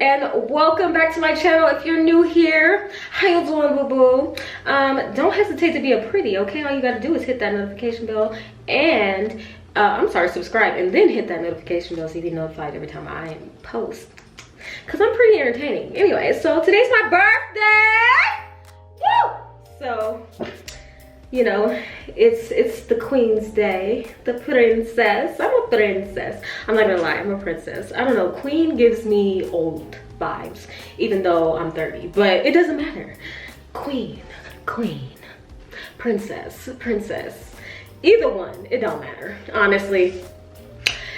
and welcome back to my channel. If you're new here, how you doing, boo-boo? Don't hesitate to be a pretty, okay? All you gotta do is hit that notification bell and subscribe, and then hit that notification bell so you get notified every time I post, because I'm pretty entertaining. Anyway, so today's my birthday. Woo! So, you know, it's the queen's day, the princess. I'm a princess. I'm not gonna lie, I'm a princess. I don't know, queen gives me old vibes, even though I'm 30, but it doesn't matter. Queen, princess, either one, it don't matter, honestly.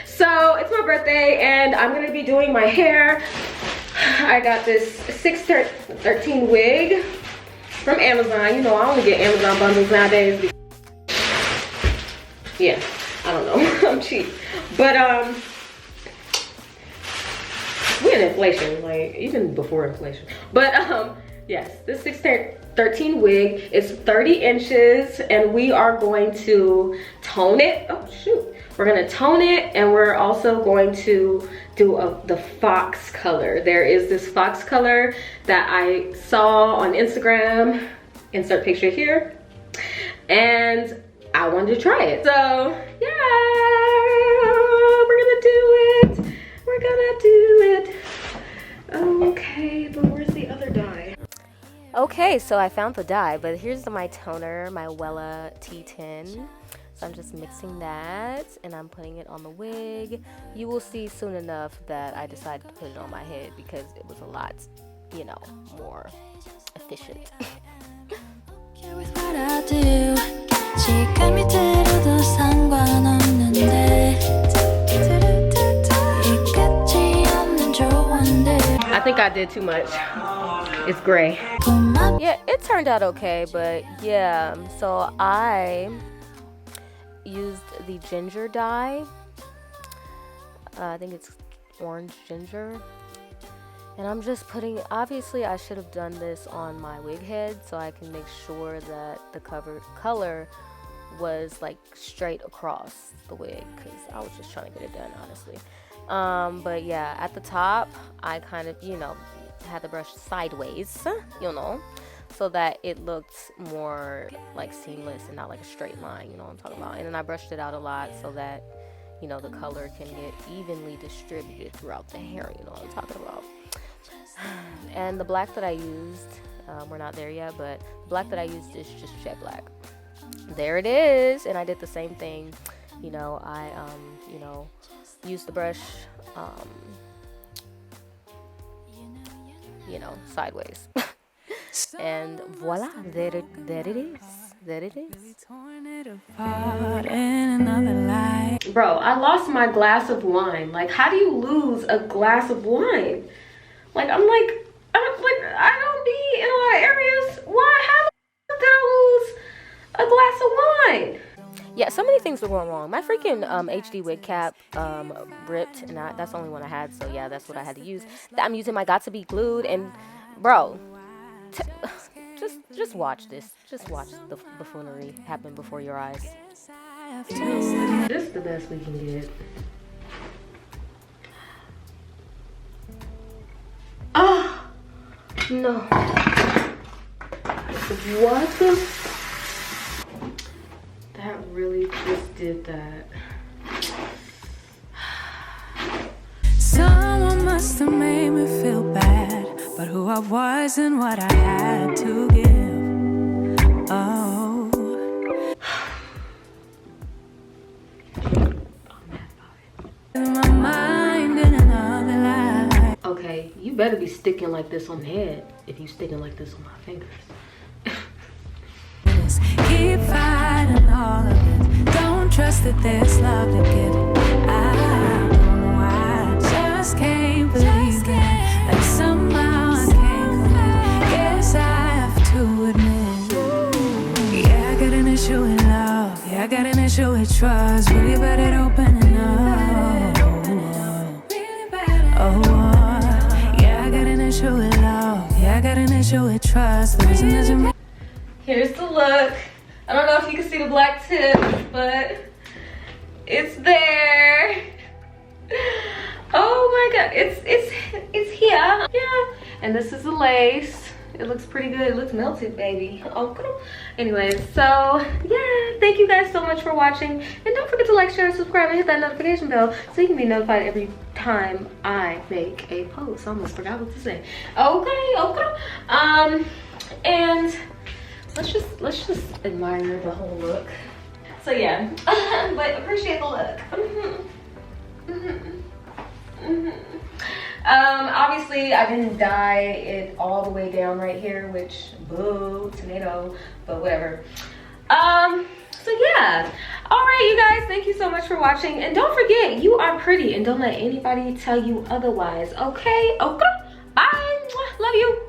So it's my birthday and I'm gonna be doing my hair. I got this 613 wig from Amazon. You know, I only get Amazon bundles nowadays. Yeah, I don't know. I'm cheap. But we're in inflation, like even before inflation. But yes, this 613 wig is 30 inches and we are going to tone it. Oh shoot. We're gonna tone it, and we're also going to do the fox color. There is this fox color that I saw on Instagram, insert picture here, and I wanted to try it. So yeah, we're gonna do it. Okay, but where's the other dye? Okay, so I found the dye, but here's my toner, my Wella T10. So I'm just mixing that and I'm putting it on the wig. You will see soon enough that I decided to put it on my head because it was a lot, you know, more efficient. I think I did too much. It's gray. Yeah, it turned out okay, but yeah, so I used the ginger dye. I think it's orange ginger, and I'm just putting, obviously I should have done this on my wig head so I can make sure that the color was like straight across the wig, because I was just trying to get it done, honestly. But yeah, at the top I kind of, you know, had the brush sideways, you know, so that it looked more like seamless and not like a straight line, you know what I'm talking about. And then I brushed it out a lot so that, you know, the color can get evenly distributed throughout the hair, you know what I'm talking about. And the black that I used, we're not there yet, but the black that I used is just jet black. There it is. And I did the same thing, you know, I you know, used the brush you know, sideways. And voila, there it is. Bro, I lost my glass of wine. Like, how do you lose a glass of wine? Like, I don't be in a lot of areas. Why? How the did I lose a glass of wine? Yeah, so many things were going wrong. My freaking HD wig cap ripped, and that's the only one I had. So yeah, that's what I had to use. I'm using my Got to Be Glued, and bro, just watch this. Just watch the buffoonery happen before your eyes. This is the best we can get. Ah, no. What the? That really just did that. Someone must have made me feel bad, but who I was and what I had to give. Oh. My mind in another life. Okay, you better be sticking like this on the head if you sticking like this on my fingers. Keep fighting all of it. Don't trust that there's love to get. I don't know why. I just can't believe it. Like somehow I can't commit. Guess I have to admit. Yeah, I got an issue with love. Yeah, I got an issue with trust. Really bad at opening up. Oh, yeah, I got an issue with love. Yeah, I got an issue with trust. The reason doesn't make. Here's the look. I don't know if you can see the black tip, but it's there. Oh my god, it's here. And this is the lace. It looks pretty good. It looks melted, baby. Okay. Anyways, so yeah, thank you guys so much for watching. And don't forget to like, share, and subscribe, and hit that notification bell so you can be notified every time I make a post. I almost forgot what to say. Okay. And let's just admire the whole look. So yeah, but appreciate the look. Obviously I didn't dye it all the way down right here, which boo, tomato, but whatever. So yeah, all right, you guys, thank you so much for watching, and don't forget, you are pretty, and don't let anybody tell you otherwise. Okay, bye. Love you.